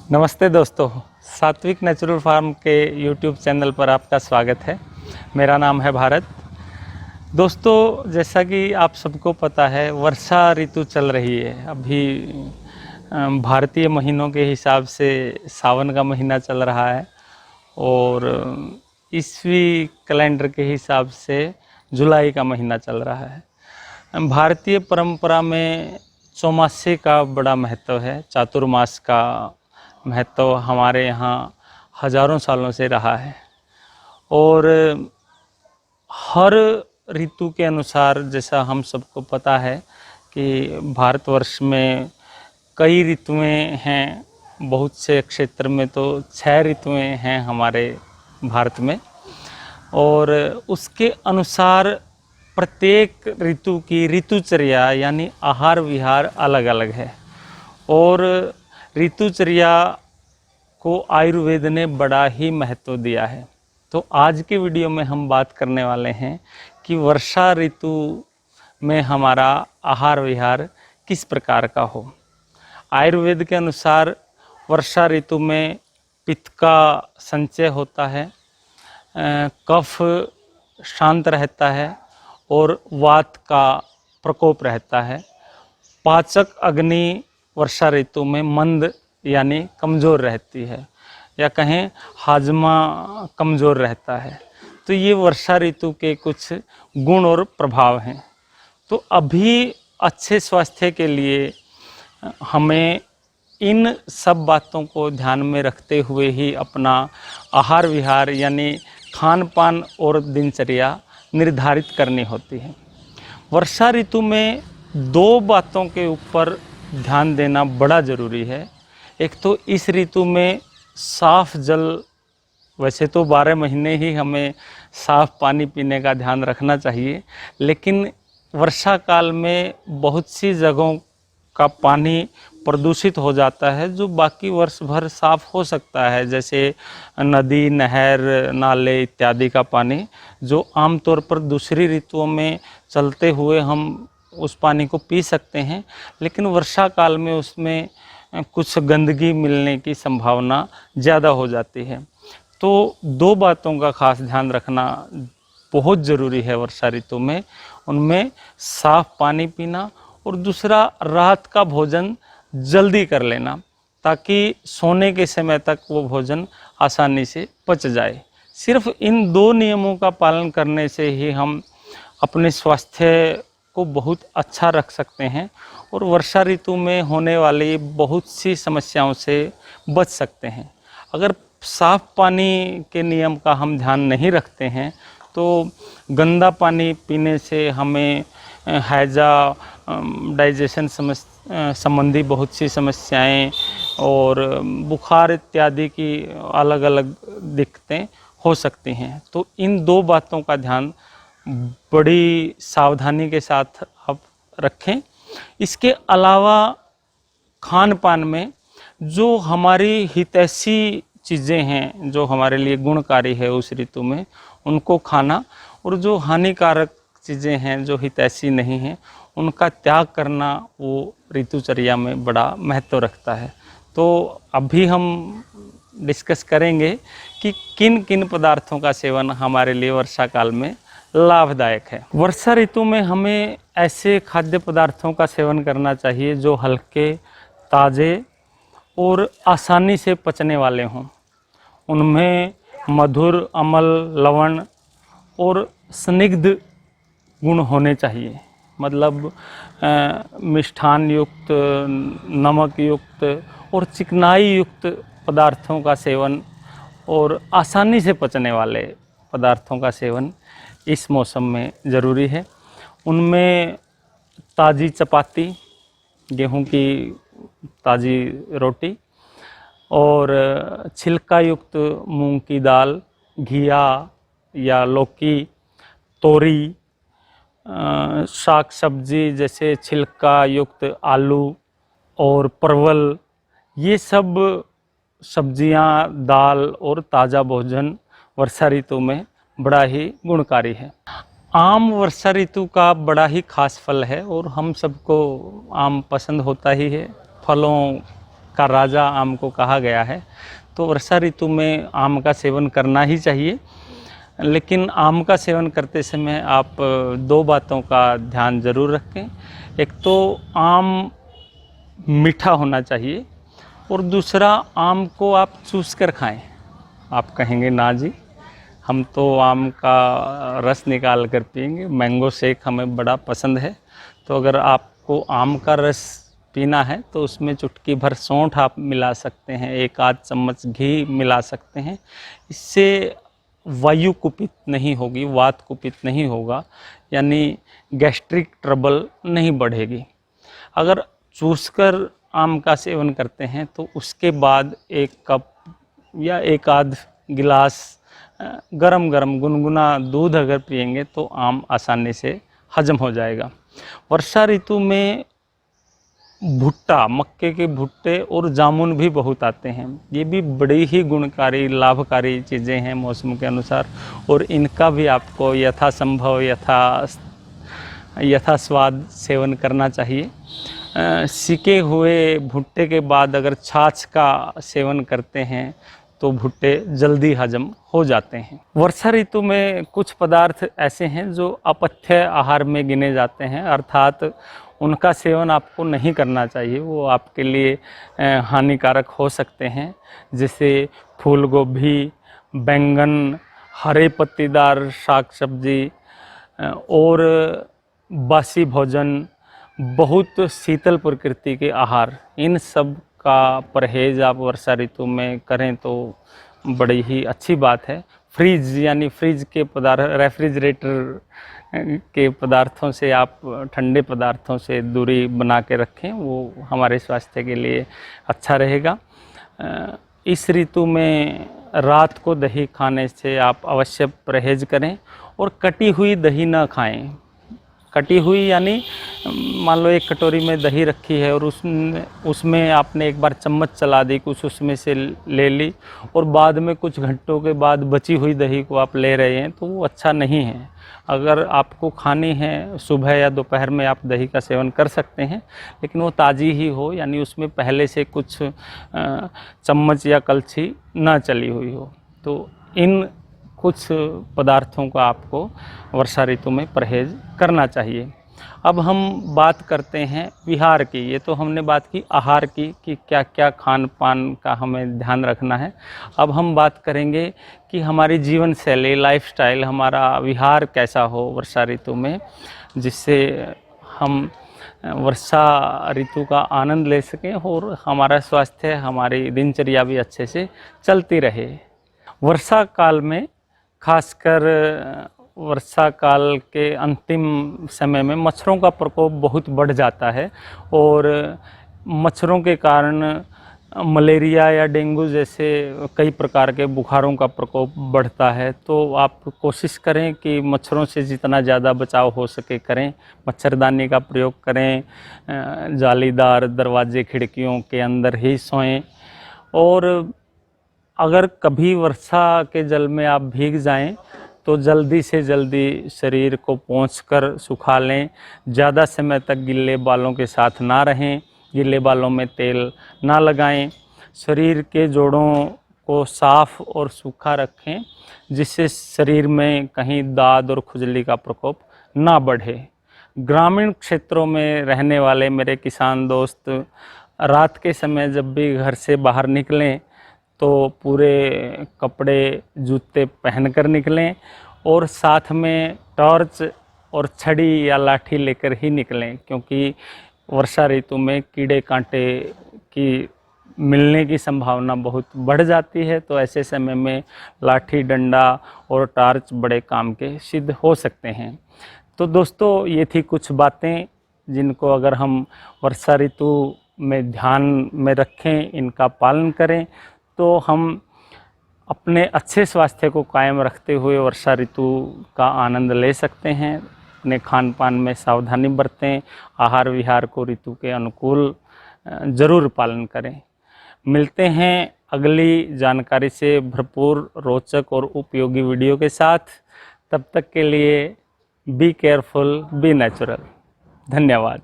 नमस्ते दोस्तों, सात्विक नेचुरल फार्म के यूट्यूब चैनल पर आपका स्वागत है। मेरा नाम है भारत। दोस्तों, जैसा कि आप सबको पता है, वर्षा ऋतु चल रही है। अभी भारतीय महीनों के हिसाब से सावन का महीना चल रहा है और ईस्वी कैलेंडर के हिसाब से जुलाई का महीना चल रहा है। भारतीय परंपरा में चौमासे का बड़ा महत्व है। चातुर्मास का महत्व हमारे यहाँ हजारों सालों से रहा है और हर ऋतु के अनुसार, जैसा हम सबको पता है कि भारतवर्ष में कई ऋतुएं हैं। बहुत से क्षेत्र में तो 6 ऋतुएं हैं हमारे भारत में, और उसके अनुसार प्रत्येक ऋतु की ऋतुचर्या यानी आहार विहार अलग अलग है। और ऋतुचर्या को आयुर्वेद ने बड़ा ही महत्व दिया है। तो आज की वीडियो में हम बात करने वाले हैं कि वर्षा ऋतु में हमारा आहार विहार किस प्रकार का हो। आयुर्वेद के अनुसार वर्षा ऋतु में पित्त का संचय होता है, कफ शांत रहता है और वात का प्रकोप रहता है। पाचक अग्नि वर्षा ऋतु में मंद यानी कमज़ोर रहती है, या कहें हाजमा कमज़ोर रहता है। तो ये वर्षा ऋतु के कुछ गुण और प्रभाव हैं। तो अभी अच्छे स्वास्थ्य के लिए हमें इन सब बातों को ध्यान में रखते हुए ही अपना आहार विहार यानी खान पान और दिनचर्या निर्धारित करनी होती है। वर्षा ऋतु में 2 बातों के ऊपर ध्यान देना बड़ा ज़रूरी है। एक तो इस ऋतु में साफ़ जल, वैसे तो 12 महीने ही हमें साफ़ पानी पीने का ध्यान रखना चाहिए, लेकिन वर्षा काल में बहुत सी जगहों का पानी प्रदूषित हो जाता है जो बाकी वर्ष भर साफ़ हो सकता है, जैसे नदी, नहर, नाले इत्यादि का पानी, जो आमतौर पर दूसरी ऋतुओं में चलते हुए हम उस पानी को पी सकते हैं, लेकिन वर्षा काल में उसमें कुछ गंदगी मिलने की संभावना ज़्यादा हो जाती है। तो 2 बातों का खास ध्यान रखना बहुत ज़रूरी है वर्षा ऋतु में। उनमें साफ़ पानी पीना और दूसरा रात का भोजन जल्दी कर लेना, ताकि सोने के समय तक वो भोजन आसानी से पच जाए। सिर्फ इन 2 नियमों का पालन करने से ही हम अपने स्वास्थ्य को बहुत अच्छा रख सकते हैं और वर्षा ऋतु में होने वाली बहुत सी समस्याओं से बच सकते हैं। अगर साफ़ पानी के नियम का हम ध्यान नहीं रखते हैं तो गंदा पानी पीने से हमें हैजा, डाइजेशन संबंधी बहुत सी समस्याएं और बुखार इत्यादि की अलग अलग दिक्कतें हो सकती हैं। तो इन 2 बातों का ध्यान बड़ी सावधानी के साथ आप रखें। इसके अलावा खान पान में जो हमारी हितैषी चीज़ें हैं, जो हमारे लिए गुणकारी है उस ऋतु में, उनको खाना, और जो हानिकारक चीज़ें हैं जो हितैषी नहीं हैं उनका त्याग करना वो ऋतुचर्या में बड़ा महत्व रखता है। तो अभी हम डिस्कस करेंगे कि किन किन पदार्थों का सेवन हमारे लिए वर्षा काल में लाभदायक है। वर्षा ऋतु में हमें ऐसे खाद्य पदार्थों का सेवन करना चाहिए जो हल्के, ताज़े और आसानी से पचने वाले हों। उनमें मधुर, अम्ल, लवण और स्निग्ध गुण होने चाहिए। मतलब मिष्ठान युक्त, नमक युक्त और चिकनाई युक्त पदार्थों का सेवन और आसानी से पचने वाले पदार्थों का सेवन इस मौसम में ज़रूरी है। उनमें ताज़ी चपाती, गेहूं की ताज़ी रोटी और छिलका युक्त मूंग की दाल, घिया या लौकी, तोरी, साग सब्जी जैसे छिलका युक्त आलू और परवल, ये सब सब्जियां, दाल और ताज़ा भोजन वर्षा ऋतु में बड़ा ही गुणकारी है। आम वर्षा ऋतु का बड़ा ही खास फल है और हम सबको आम पसंद होता ही है। फलों का राजा आम को कहा गया है। तो वर्षा ऋतु में आम का सेवन करना ही चाहिए, लेकिन आम का सेवन करते समय आप दो बातों का ध्यान ज़रूर रखें। एक तो आम मीठा होना चाहिए, और दूसरा आम को आप चूस कर खाएं। आप कहेंगे ना जी, हम तो आम का रस निकाल कर पिएंगे, मैंगो शेक हमें बड़ा पसंद है। तो अगर आपको आम का रस पीना है तो उसमें चुटकी भर सौंठ आप मिला सकते हैं, एक आध चम्मच घी मिला सकते हैं। इससे वायु कुपित नहीं होगी, वात कुपित नहीं होगा, यानी गैस्ट्रिक ट्रबल नहीं बढ़ेगी। अगर चूसकर आम का सेवन करते हैं तो उसके बाद एक कप या एक आध गिलास गरम गरम गुनगुना दूध अगर पिएंगे तो आम आसानी से हजम हो जाएगा। वर्षा ऋतु में भुट्टा, मक्के के भुट्टे और जामुन भी बहुत आते हैं। ये भी बड़ी ही गुणकारी, लाभकारी चीज़ें हैं मौसम के अनुसार, और इनका भी आपको यथासंभव यथास्वाद सेवन करना चाहिए। सिके हुए भुट्टे के बाद अगर छाछ का सेवन करते हैं तो भुट्टे जल्दी हजम हो जाते हैं। वर्षा ऋतु में कुछ पदार्थ ऐसे हैं जो अपथ्य आहार में गिने जाते हैं, अर्थात उनका सेवन आपको नहीं करना चाहिए, वो आपके लिए हानिकारक हो सकते हैं। जैसे फूल गोभी, बैंगन, हरे पत्तीदार साग सब्जी और बासी भोजन, बहुत शीतल प्रकृति के आहार, इन सब का परहेज़ आप वर्षा ऋतु में करें तो बड़ी ही अच्छी बात है। फ्रीज यानी फ्रिज के पदार्थ, रेफ्रिजरेटर के पदार्थों से आप, ठंडे पदार्थों से दूरी बना के रखें, वो हमारे स्वास्थ्य के लिए अच्छा रहेगा। इस ऋतु में रात को दही खाने से आप अवश्य परहेज़ करें, और कटी हुई दही ना खाएं। कटी हुई यानी मान लो एक कटोरी में दही रखी है और उसमें आपने एक बार चम्मच चला दी, कुछ उसमें से ले ली, और बाद में कुछ घंटों के बाद बची हुई दही को आप ले रहे हैं, तो वो अच्छा नहीं है। अगर आपको खानी है सुबह या दोपहर में आप दही का सेवन कर सकते हैं, लेकिन वो ताज़ी ही हो, यानी उसमें पहले से कुछ चम्मच या कलछी ना चली हुई हो। तो इन कुछ पदार्थों का आपको वर्षा ऋतु में परहेज़ करना चाहिए। अब हम बात करते हैं विहार की। ये तो हमने बात की आहार की कि क्या क्या खान पान का हमें ध्यान रखना है। अब हम बात करेंगे कि हमारी जीवन शैली, लाइफस्टाइल, हमारा विहार कैसा हो वर्षा ऋतु में, जिससे हम वर्षा ऋतु का आनंद ले सकें और हमारा स्वास्थ्य, हमारी दिनचर्या भी अच्छे से चलती रहे। वर्षा काल में, खासकर वर्षा काल के अंतिम समय में मच्छरों का प्रकोप बहुत बढ़ जाता है, और मच्छरों के कारण मलेरिया या डेंगू जैसे कई प्रकार के बुखारों का प्रकोप बढ़ता है। तो आप कोशिश करें कि मच्छरों से जितना ज़्यादा बचाव हो सके करें। मच्छरदानी का प्रयोग करें, जालीदार दरवाजे खिड़कियों के अंदर ही सोएं, और अगर कभी वर्षा के जल में आप भीग जाएं तो जल्दी से जल्दी शरीर को पोंछकर सुखा लें। ज़्यादा समय तक गिल्ले बालों के साथ ना रहें, गिल्ले बालों में तेल ना लगाएं। शरीर के जोड़ों को साफ़ और सूखा रखें, जिससे शरीर में कहीं दाद और खुजली का प्रकोप ना बढ़े। ग्रामीण क्षेत्रों में रहने वाले मेरे किसान दोस्त रात के समय जब भी घर से बाहर निकलें तो पूरे कपड़े, जूते पहनकर निकलें, और साथ में टॉर्च और छड़ी या लाठी लेकर ही निकलें, क्योंकि वर्षा ऋतु में कीड़े कांटे की मिलने की संभावना बहुत बढ़ जाती है। तो ऐसे समय में लाठी, डंडा और टॉर्च बड़े काम के सिद्ध हो सकते हैं। तो दोस्तों, ये थी कुछ बातें जिनको अगर हम वर्षा ऋतु में ध्यान में रखें, इनका पालन करें, तो हम अपने अच्छे स्वास्थ्य को कायम रखते हुए वर्षा ऋतु का आनंद ले सकते हैं। अपने खान पान में सावधानी बरतें, आहार विहार को ऋतु के अनुकूल ज़रूर पालन करें। मिलते हैं अगली जानकारी से भरपूर, रोचक और उपयोगी वीडियो के साथ। तब तक के लिए बी केयरफुल, बी नेचुरल। धन्यवाद।